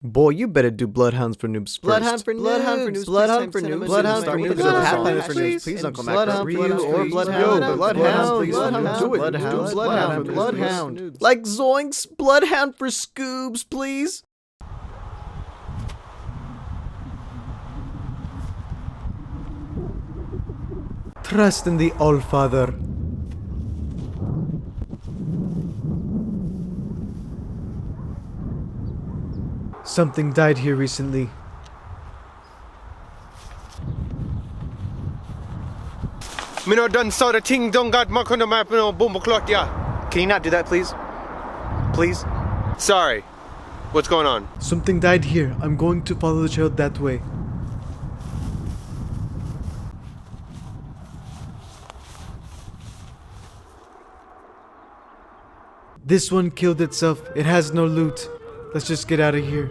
Boy, you better do Bloodhounds for Noobs first. Bloodhound for Noobs. Bloodhound for Noobs. Bloodhound for Noobs. Bloodhound for Noobs. Noobs. Please don't come Bloodhound back. for Noobs. Or Bloodhound. Bloodhound. Bloodhound. Do it. Bloodhound. Bloodhound. Bloodhound. Like Zoinks. Bloodhound for Scoobs, please. Trust in the Allfather. Something died here recently. Done saw the thing don't got my on the map boom clock yeah. Can you not do that, please? Please? Sorry. What's going on? Something died here. I'm going to follow the trail that way. This one killed itself. It has no loot. Let's just get out of here.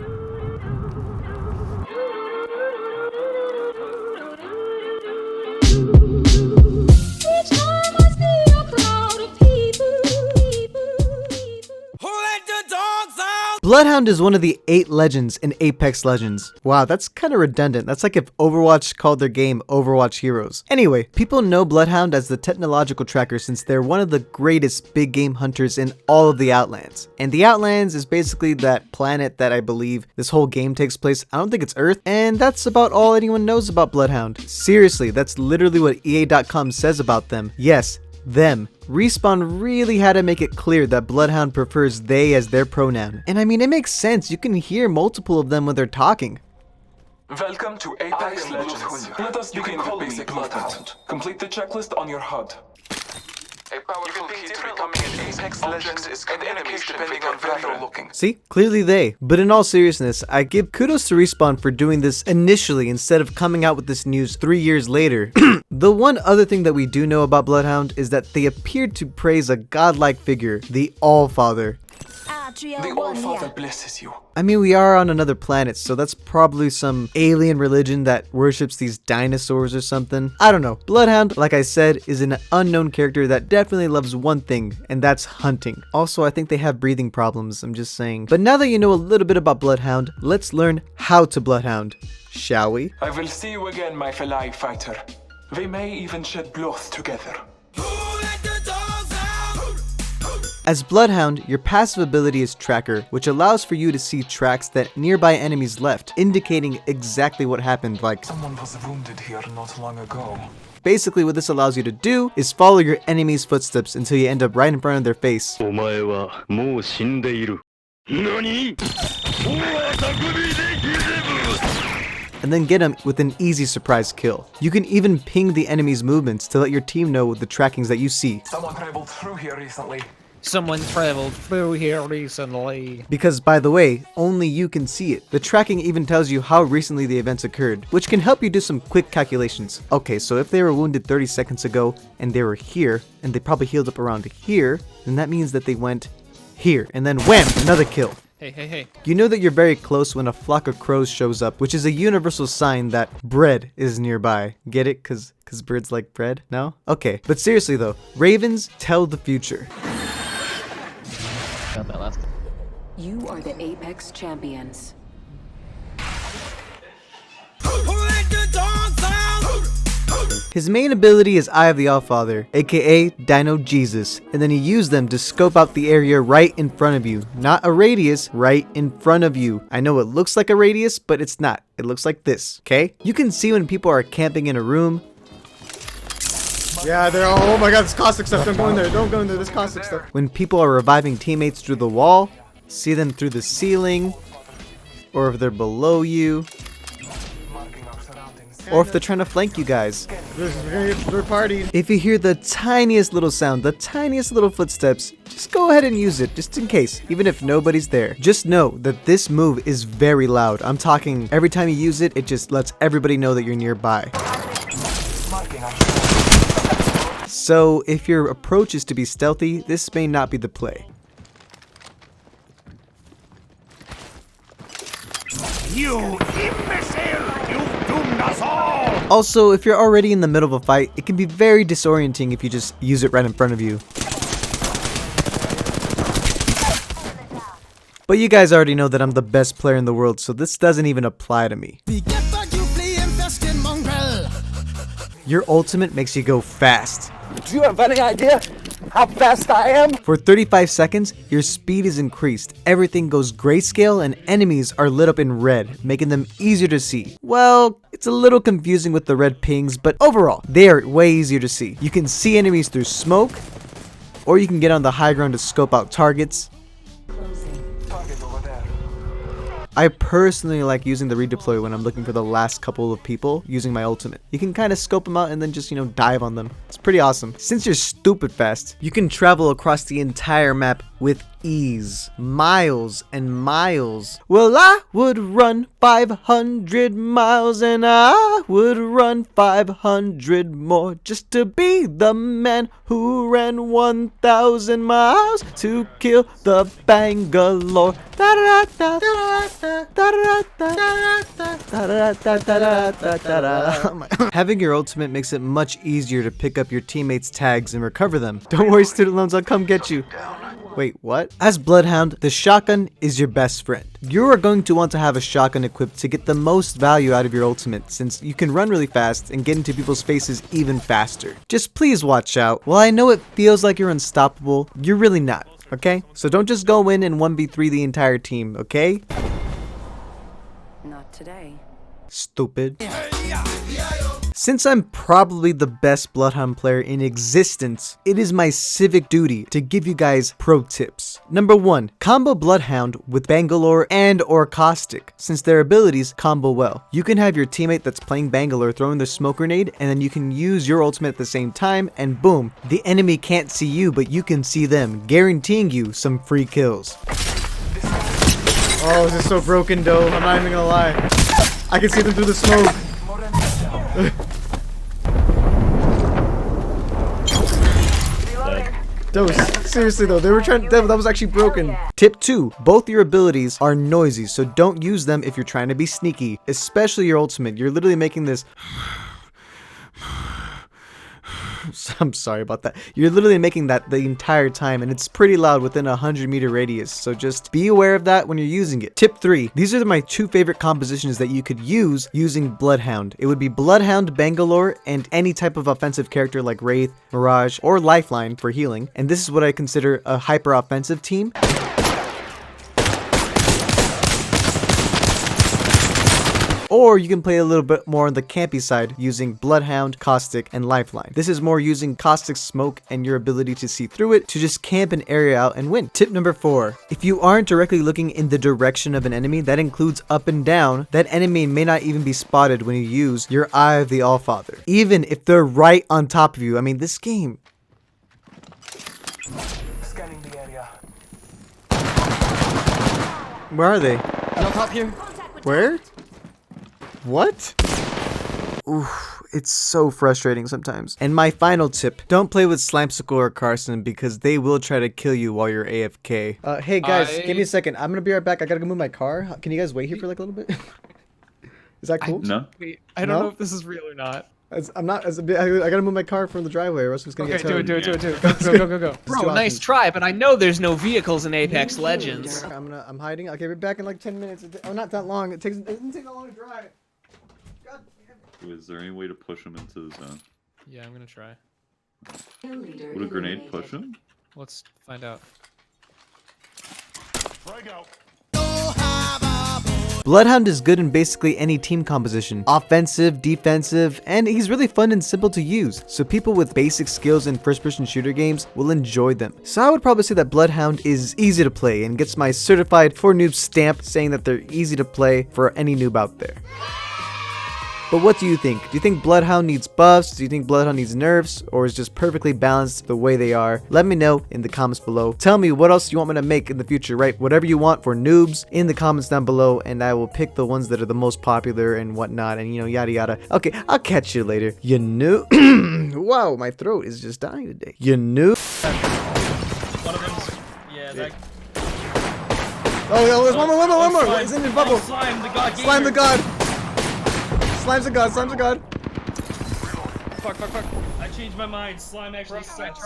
Bloodhound is one of the 8 legends in Apex Legends. Wow, that's kind of redundant. That's like if Overwatch called their game Overwatch Heroes. Anyway, people know Bloodhound as the technological tracker since they're one of the greatest big game hunters in all of the Outlands. And the Outlands is basically that planet that I believe this whole game takes place. I don't think it's Earth. And that's about all anyone knows about Bloodhound. Seriously, that's literally what EA.com says about them. Yes, them. Respawn really had to make it clear that Bloodhound prefers they as their pronoun. And I mean, it makes sense. You can hear multiple of them when they're talking. Welcome to Apex Legends. Let us begin with basic movement. Complete the checklist on your HUD. A powerful key to becoming an Apex Legends is communication depending on where you're looking. See? Clearly they. But in all seriousness, I give kudos to Respawn for doing this initially instead of coming out with this news 3 years later. The one other thing that we do know about Bloodhound is that they appeared to praise a godlike figure, the Allfather. The Allfather blesses you. I mean, we are on another planet, so that's probably some alien religion that worships these dinosaurs or something. I don't know. Bloodhound, like I said, is an unknown character that definitely loves one thing, and that's hunting. Also, I think they have breathing problems, I'm just saying. But now that you know a little bit about Bloodhound, let's learn how to Bloodhound, shall we? I will see you again, my fellow fighter. We may even shed blood together. As Bloodhound, your passive ability is Tracker, which allows for you to see tracks that nearby enemies left, indicating exactly what happened, like Someone was wounded here not long ago. Basically, what this allows you to do is follow your enemy's footsteps until you end up right in front of their face. And then get them with an easy surprise kill. You can even ping the enemy's movements to let your team know the trackings that you see. Someone traveled through here recently. Because, by the way, only you can see it. The tracking even tells you how recently the events occurred, which can help you do some quick calculations. Okay, so if they were wounded 30 seconds ago and they were here, and they probably healed up around here, then that means that they went here, and then wham, another kill. Hey. You know that you're very close when a flock of crows shows up, which is a universal sign that bread is nearby. Get it? Cause birds like bread? No? Okay, but seriously though, ravens tell the future. You are the Apex champions. His main ability is Eye of the Allfather, aka Dino Jesus, and then you use them to scope out the area right in front of you. Not a radius, right in front of you. I know it looks like a radius, but it's not. It looks like this, okay? You can see when people are camping in a room. Yeah, they're all, oh my god, this caustic stuff. Don't go in there. Don't go in there. This caustic stuff. When people are reviving teammates through the wall, see them through the ceiling, or if they're below you, or if they're trying to flank you guys. We're gonna get third party. If you hear the tiniest little sound, the tiniest little footsteps, just go ahead and use it, just in case, even if nobody's there. Just know that this move is very loud. I'm talking every time you use it, it just lets everybody know that you're nearby. So if your approach is to be stealthy, this may not be the play. You imbecile! You've doomed us all! Also, if you're already in the middle of a fight, it can be very disorienting if you just use it right in front of you. But you guys already know that I'm the best player in the world, so this doesn't even apply to me. Your ultimate makes you go fast. Do you have any idea how fast I am? For 35 seconds, your speed is increased, everything goes grayscale, and enemies are lit up in red, making them easier to see. Well, it's a little confusing with the red pings, but overall, they are way easier to see. You can see enemies through smoke, or you can get on the high ground to scope out targets. Target over there. I personally like using the redeploy when I'm looking for the last couple of people using my ultimate. You can kind of scope them out and then just, dive on them. It's pretty awesome. Since you're stupid fast, you can travel across the entire map with ease. Miles and miles. Well, I would run 500 miles and I would run 500 more just to be the man who ran 1,000 miles to kill the Bangalore. Having your ultimate makes it much easier to pick up your teammates' tags and recover them. Don't worry, student loans, I'll come get you. Wait, what? As Bloodhound, the shotgun is your best friend. You are going to want to have a shotgun equipped to get the most value out of your ultimate, since you can run really fast and get into people's faces even faster. Just please watch out. While I know it feels like you're unstoppable, you're really not, okay? So don't just go in and 1v3 the entire team, okay? Not today. Stupid. Since I'm probably the best Bloodhound player in existence, it is my civic duty to give you guys pro tips. Number 1, combo Bloodhound with Bangalore and or Caustic, since their abilities combo well. You can have your teammate that's playing Bangalore throwing their smoke grenade, and then you can use your ultimate at the same time, and boom, the enemy can't see you, but you can see them, guaranteeing you some free kills. Oh, this is so broken, though. I'm not even gonna lie. I can see them through the smoke. Seriously though, they were trying. That was actually broken. Tip 2, both your abilities are noisy, so don't use them if you're trying to be sneaky, especially your ultimate. You're literally making this. I'm sorry about that. You're literally making that the entire time, and it's pretty loud within a 100-meter radius, so just be aware of that when you're using it. Tip 3, these are my 2 favorite compositions that you could use using Bloodhound. It would be Bloodhound, Bangalore, and any type of offensive character like Wraith, Mirage, or Lifeline for healing, and this is what I consider a hyper-offensive team. Or you can play a little bit more on the campy side using Bloodhound, Caustic, and Lifeline. This is more using Caustic smoke and your ability to see through it to just camp an area out and win. Tip number 4, if you aren't directly looking in the direction of an enemy, that includes up and down, that enemy may not even be spotted when you use your Eye of the Allfather. Even if they're right on top of you. I mean, this game... Scanning the area. Where are they? On top here. Where? What? Oof, it's so frustrating sometimes. And my final tip, don't play with Slimesicle or Carson because they will try to kill you while you're AFK. Hey guys, give me a second. I'm gonna be right back. I gotta go move my car. Can you guys wait here for like a little bit? Is that cool? No. Wait, I don't know if this is real or not. I gotta move my car from the driveway or else it's gonna get towed. Do it. Go. Bro, Nice try, but I know there's no vehicles in Apex Legends. I'm hiding. Okay, we're back in like 10 minutes. Oh, not that long. It doesn't take that long to drive. God damn it. Is there any way to push him into the zone? Yeah, I'm gonna try. Would a grenade push him? Let's find out. Bloodhound is good in basically any team composition, offensive, defensive, and he's really fun and simple to use, so people with basic skills in first-person shooter games will enjoy them. So I would probably say that Bloodhound is easy to play and gets my certified for noobs stamp saying that they're easy to play for any noob out there. But what do you think? Do you think Bloodhound needs buffs? Do you think Bloodhound needs nerfs? Or is just perfectly balanced the way they are? Let me know in the comments below. Tell me what else you want me to make in the future, right? Whatever you want for noobs in the comments down below, and I will pick the ones that are the most popular and whatnot, and yada yada. Okay, I'll catch you later. You noob. Wow, my throat is just dying today. You noob. One of them's, yeah, that. Oh, there's one more. He's in his bubble. Slime the god. Slime the god. Slime's a god. Fuck. I changed my mind. Slime actually sucks.